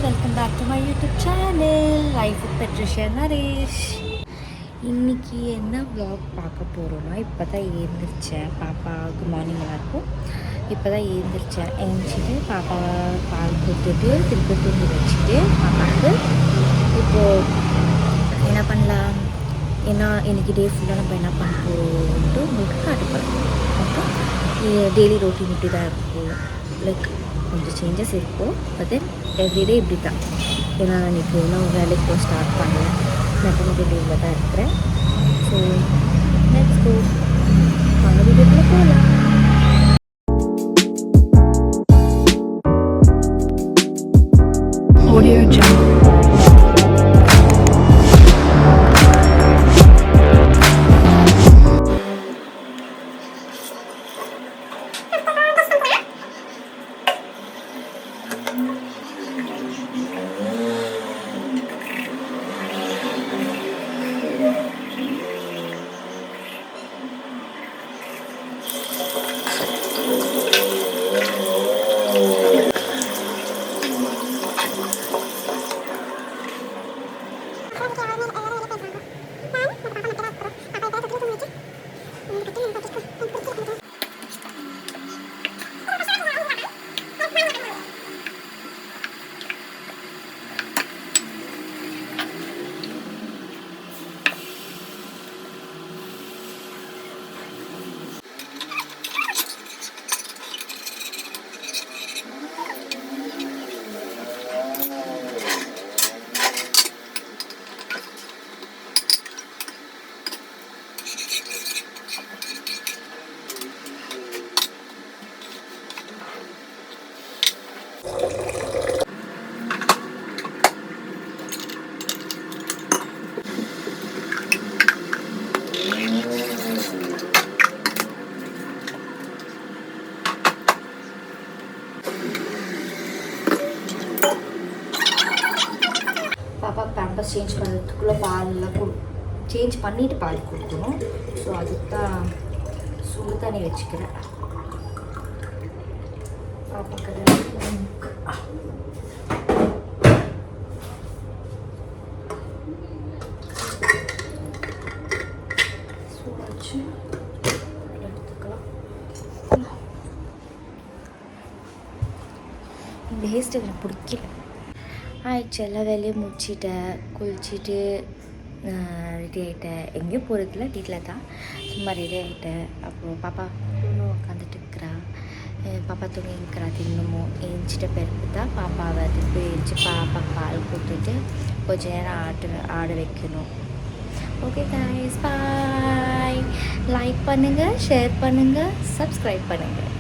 Welcome back to my YouTube channel life with Patricia Naresh. இன்றைக்கி என்ன vlog பார்க்க போகிறோன்னா, இப்போ தான் எழுந்திரிச்சேன். பாப்பா குட் மார்னிங் எல்லாருக்கும். இப்போ தான் எழுந்திரிச்சிட்டு பாப்பாவை பால் கொடுத்துட்டு திருப்பி தூங்கி வச்சுட்டு பாப்பாவுக்கு இப்போது என்ன பண்ணலாம், ஏன்னா இன்றைக்கி டே ஃபுல்லாக நம்ம என்ன பண்ண போகிறோம்ட்டு உங்களுக்கு காட்டுப்போம். ஓகே, டெய்லி ரொட்டீன் இப்படி தான் இருக்கும். லைக் கொஞ்சம் சேஞ்சஸ் இருக்கும். பட் தென் எவ்ரிடே இப்படி தான். ஏன்னா இன்றைக்கி இன்னும் வேலைக்கு போய் ஸ்டார்ட் பண்ணல, மெட்டர்னிட்டி லீவில் தான் இருக்கிறேன். ஸோ லெட்ஸ் கோ, வாங்க வீட்டுக்குள்ளே போகலாம். Audio Jungle. பாப்பா பேம்பர்ஸ் சேஞ்ச் பண்ணுறதுக்குள்ளே பாலெல்லாம் சேஞ்ச் பண்ணிவிட்டு பால் கொடுக்கணும். ஸோ அதுக்கு தான் சுடு தண்ணி வச்சுக்கிறேன். பாப்பாக்கு வச்சு எடுத்துக்கலாம். இந்த ஹேர் ஸ்டைல் எனக்கு பிடிக்கல. ஆயிடுச்சு, எல்லா வேலையும் முடிச்சிட்டேன், குளிச்சுட்டு ரெடி ஆகிட்டேன். எங்கேயும் போகிறதில்ல, வீட்டில் தான் சும்மா ரெடி ஆகிட்டேன். அப்புறம் பாப்பா இன்னும் உட்காந்துட்டு இருக்கிறா. பாப்பா தூங்கி இருக்கிறா. இன்னமும் ஏஞ்சிட்ட பிறகு தான் பாப்பாவை திருப்பி ஏஞ்சி பாப்பா பால் கொடுத்துட்டு கொஞ்ச நேரம் ஆட வைக்கணும். ஓகே கைஸ், பாய். லைக் பண்ணுங்கள், ஷேர் பண்ணுங்கள், சப்ஸ்கிரைப் பண்ணுங்கள்.